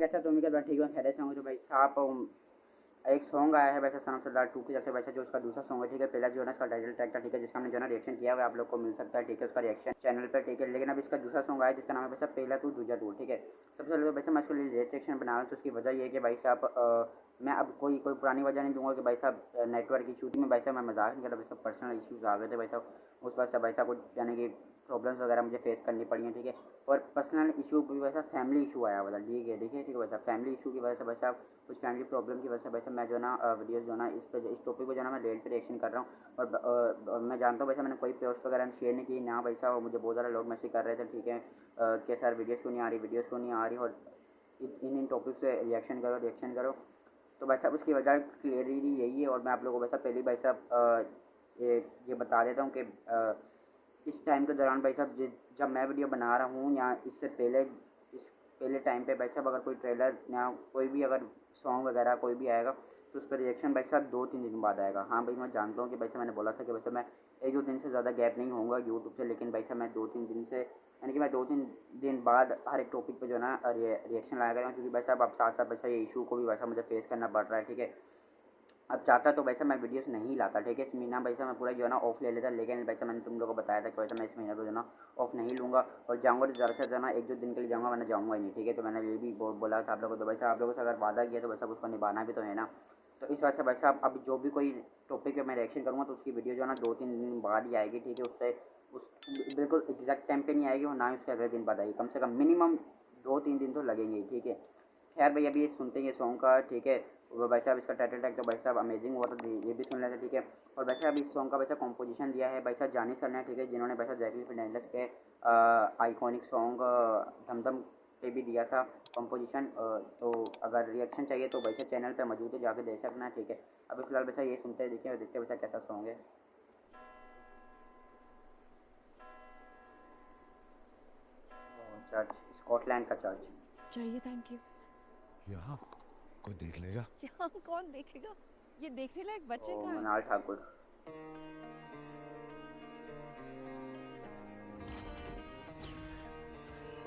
कैसा तो उम्मीद ठीक है खैरियत से होंगे। तो भाई साहब एक सॉन्ग आया है वैसे सनम सरदार 2 की तरफ से वैसे जो उसका दूसरा सॉन्ग है ठीक है। पहला जो है ना इसका टाइटल ट्रैक था ठीक है, जिसका हमने जो है ना रिएक्शन किया हुआ आप लोग को मिल सकता है ठीक है, उसका रिएक्शन चैनल पर ठीक है। लेकिन अब इसका दूसरा सॉन्ग आया जिसका नाम है वैसे पहला तू दूजा तू ठीक है। सबसे पहले तो वैसे मैं इसको रिएक्शन बना रहा हूँ तो उसकी वजह ये है कि भाई साहब मैं अब कोई पुरानी वजह नहीं दूंगा कि भाई साहब नेटवर्क इशू में भाई साहब मैं मजाक नहीं कर रहा, भाई साहब पर्सनल इशूज़ आ गए थे भाई साहब, उस वजह से भाई साहब कुछ यानी कि प्रॉब्लम्स वगैरह मुझे फेस करनी पड़ी हैं ठीक है। और पर्सनल इशू की वजह से फैमिली इशू आया हुआ था ठीक है ठीक है। वैसा फैमिली इशू की वजह से भाई साहब कुछ फैमिली प्रॉब्लम की वजह से भाई साहब मैं जो है ना वीडियोज़ जो है ना इस टॉपिक को जो है ना मैं लेट पे रिएक्शन कर रहा हूँ। और मैं जानता हूँ वैसे मैंने कोई पोस्ट वगैरह शेयर नहीं की ना भाई साहब, मुझे बहुत ज़्यादा लोग मैसेज कर रहे थे ठीक है कि सर वीडियोज़ क्यों नहीं आ रही, वीडियोज़ क्यों नहीं आ रही, और इन टॉपिक से रिएक्शन करो। तो भाई साहब उसकी वजह क्लियरली यही है। और मैं आप लोगों को वैसा पहले भाई साहब ये बता देता हूँ कि इस टाइम के दौरान भाई साहब जब मैं वीडियो बना रहा हूँ या इससे पहले इस पहले टाइम पे भाई साहब अगर कोई ट्रेलर या कोई भी अगर सॉन्ग वगैरह कोई भी आएगा तो उस पर रिएक्शन भाई साहब 2-3 दिन बाद आएगा। हाँ भाई मैं जानता हूँ कि भाई साहब मैंने बोला था कि वैसे मैं 1-2 दिन से ज़्यादा गैप नहीं होऊंगा यूट्यूब से, लेकिन भाई साहब मैं 2-3 दिन से यानी कि मैं 2-3 दिन बाद हर एक टॉपिक पे जो है ना रिएक्शन लाया करूँ, क्योंकि भाई साहब अब साथ साथ भाई साहब ये इशू को भी भाई साहब मुझे फेस करना पड़ रहा है ठीक है। अब चाहता तो वैसे मैं वीडियोस नहीं लाता ठीक है, इस महीना वैसे मैं पूरा जो है ना ऑफ ले लेता, लेकिन वैसे मैंने तुम लोगों को बताया था कि वैसे मैं इस महीने को जो है ना ऑफ नहीं लूँगा और जाऊँगा तो ज़्यादा से ज़्यादा 1-2 दिन के लिए जाऊँगा, मैंने जाऊँगा ही नहीं ठीक है। तो मैंने ये भी बोला था आप लोगों को, तो वैसे आप लोगों से अगर वादा किया तो वैसे उसको निभाना भी तो है ना। तो इस वजह से भाई साहब अब जो भी कोई टॉपिक पे मैं रिएक्शन करूँगा तो उसकी वीडियो जो है ना 2-3 दिन बाद ही आएगी ठीक है। उससे उस बिल्कुल एग्जैक्ट टाइम पे नहीं आएगी और ना ही उसके अगले दिन बाद आएगी, कम से कम मिनिमम 2-3 दिन तो लगेंगे ही ठीक है। खैर भाई अभी ये सुनते हैं ये सॉन्ग का ठीक है। वो भाई साहब इसका टाइटल ट्रैक तो भाई साहब अमेजिंग हुआ, तो ये भी सुन लेते ठीक है। और भाई साहब इस सॉन्ग का वैसा कॉम्पोजिशन दिया है भाई साहब जानी सर ने ठीक है, जिन्होंने भाई साहब जैकलिन फर्नांडिस के आइकॉनिक सॉन्ग धमधम पे भी दिया था कॉम्पोजिशन। तो अगर रिएक्शन चाहिए तो भाई साहब चैनल पे मौजूद है, जाके देख सकना ठीक है। अभी फिलहाल भाई साहब ये सुनते हैं, देखते हैं भाई साहब कैसा सॉन्ग है। चर्च, स्कॉटलैंड का चर्च चाहिए। Thank you. यहाँ कोई देख लेगा? श्याम कौन देखेगा? ये देखने लायक बच्चे ओ कहाँ हैं? मनाल ठाकुर।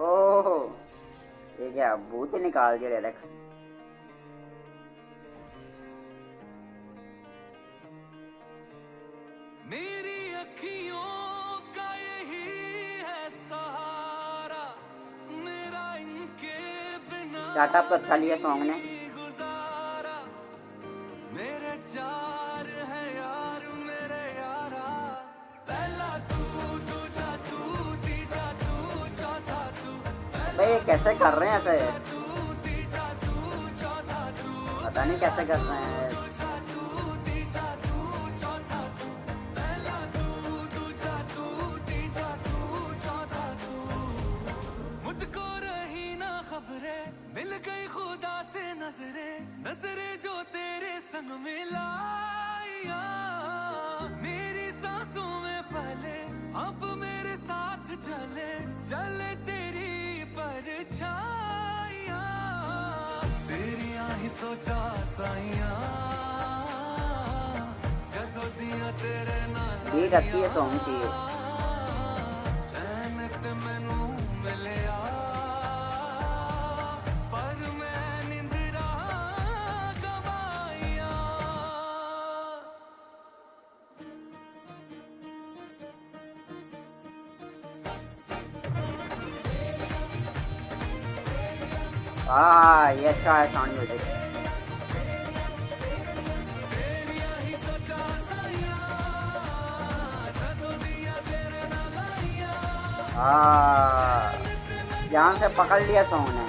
ओह ये क्या भूत ही निकाल के ले रखा। मेरी अखियों का यही है सहारा, मेरा इनके बिना स्टार्टअप तो अच्छा लिया सॉन्ग ने। नहीं गुजारा, मेरे चार है यार मेरे यारा, पहला तू दूजा तू तीजा तू चौथा तू, भाई ये कैसे कर रहे हैं ऐसे, तू तीजा तू चौथा तू, पता नहीं कैसे कर रहे हैं। दूजा तू तीजा तू चौथा तू, पहला तू दूजा तू तीजा तू चौथा तू, मुझको रही ना खबरें मिल गई खुदा से नजरे, नजरे जो तेरे संग मिलाया, मेरी सांसों में पहले अब मेरे साथ चले चले तेरी परछाइयां, तेरी आही सोचा साइयां, जदों दियां तेरे नाल बीट अच्छी है सॉन्ग की। चैन ते मैनू मिलिया, पर मैं निंदरा गवाइया। हाँ ये अच्छा है साउंड म्यूजिक। हाँ यहाँ से पकड़ लिया सॉन्ग ने।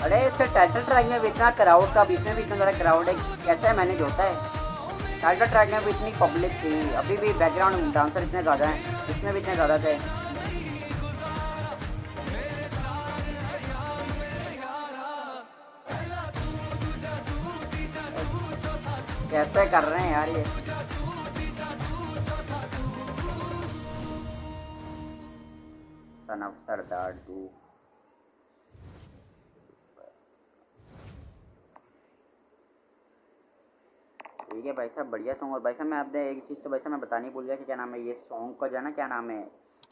अरे इसके टाइटल ट्रैक में भी इतना क्राउड का, बीच में भी इतना ज़्यादा क्राउड है, कैसे मैनेज होता है। टाइटल ट्रैक में भी इतनी पब्लिक थी, अभी भी बैकग्राउंड डांसर इतने ज़्यादा हैं, इसमें भी इतने ज़्यादा थे। कैसे कर रहे हैं यार ये। सन ऑफ सरदार 2 ठीक है भाई साहब, बढ़िया सॉन्ग। और भाई साहब मैं आपने एक चीज़ तो भाई साहब मैं बतानी भूल गया कि क्या नाम है ये सॉन्ग का जो है ना क्या नाम है,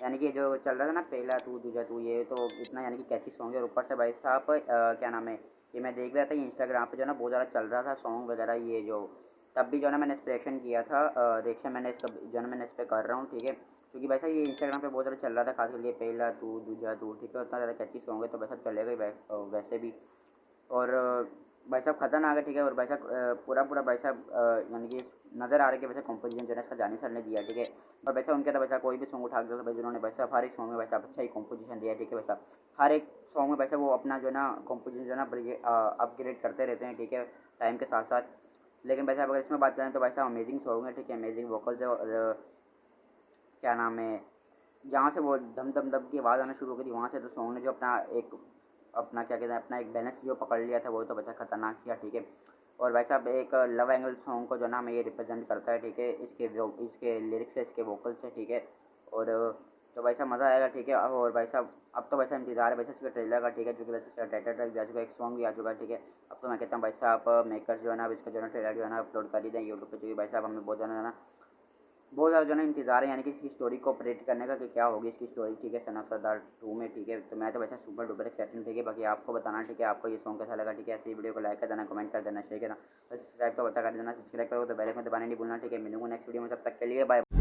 यानी कि जो चल रहा था ना पहला तू दूजा तू, ये तो इतना यानी कि कैची सॉन्ग है। और ऊपर से भाई साहब क्या नाम है, ये मैं देख रहा था इंस्टाग्राम पे जो है ना बहुत ज़्यादा चल रहा था सॉन्ग वगैरह ये जो, तब भी जो है ना मैंने इस पर रिएक्शन किया था। रिएक्शन मैंने इसका जो है ना मैंने इस पर कर रहा हूँ, ठीक है, क्योंकि भाई साहब ये इंस्टाग्राम पे बहुत ज़्यादा चल रहा था, खासकर ये पहला तू दूजा तू, ठीक है, उतना ज़्यादा कैची सॉन्ग है तो भाई साहब चलेगा ही वैसे भी। और भाई साहब खतरनाक है, ठीक है। और भाई साहब पूरा पूरा भाई साहब यानी कि नज़र आ रहा है कि वैसे कंपोजिशन जो है इसका जानी सर ने दिया, ठीक है। और वैसा उनके तो वैसा कोई भी सॉन्ग उठा के भाई जिन्होंने वैसा हर एक सॉन्ग में वैसा अच्छा ही कंपोजिशन दिया, ठीक है। वैसा हर एक सॉन्ग में वैसा वो अपना जो है ना कंपोजिशन जो है ना अपग्रेड करते रहते हैं, ठीक है, टाइम के साथ साथ। लेकिन वैसे अगर इसमें बात करें तो वैसा अमेजिंग सॉन्ग है, ठीक है, अमेजिंग वोकल्स है। और क्या नाम है, जहाँ से वो धम धम धम की आवाज़ आना शुरू हो गई थी वहाँ से तो सॉन्ग ने जो अपना क्या कहते हैं अपना एक बैलेंस जो पकड़ लिया था वो तो बचा खतरनाक किया, ठीक है। और वैसा एक लव एंगल सॉन्ग को जो नाम है ये रिप्रेजेंट करता है, ठीक है, इसके लिरिक्स से, इसके वोकल से, ठीक है। और तो वैसा मज़ा आएगा, ठीक है। और भाई साहब अब तो वैसा इंतज़ार है वैसे इसके ट्रेलर का, ठीक है, जो कि वैसे इसका टाइटल ट्रैक भी आ चुका है, एक सॉन्ग भी आ चुका है, ठीक है। अब तो मैं कहता हूँ भाई साहब मेकर्स जो है ना अब इसका जो है ना ट्रेलर जो है ना अपलोड कर ही दें यूट्यूब पे, क्योंकि भाई साहब हमें बहुत ज़्यादा जो है ना इंतज़ार है यानी कि इसकी स्टोरी को ऑपरेट करने का कि क्या होगी इसकी स्टोरी, ठीक है, सन ऑफ सरदार 2 में, ठीक है। तो मैं तो वैसे सुपर डुपर एक्साइटेड, ठीक है। बाकी आपको बताना, ठीक है, आपको ये सॉन्ग कैसा लगा, ठीक है। ऐसी वीडियो को लाइक कर देना, कमेंट कर देना, शेयर करना, सब्सक्राइब तो बता कर देना, सब्सक्राइब करो तो बेल आइकन दबाना नहीं भूलना, ठीक है। मिलूंगा नेक्स्ट वीडियो में, तब तक के लिए बाय।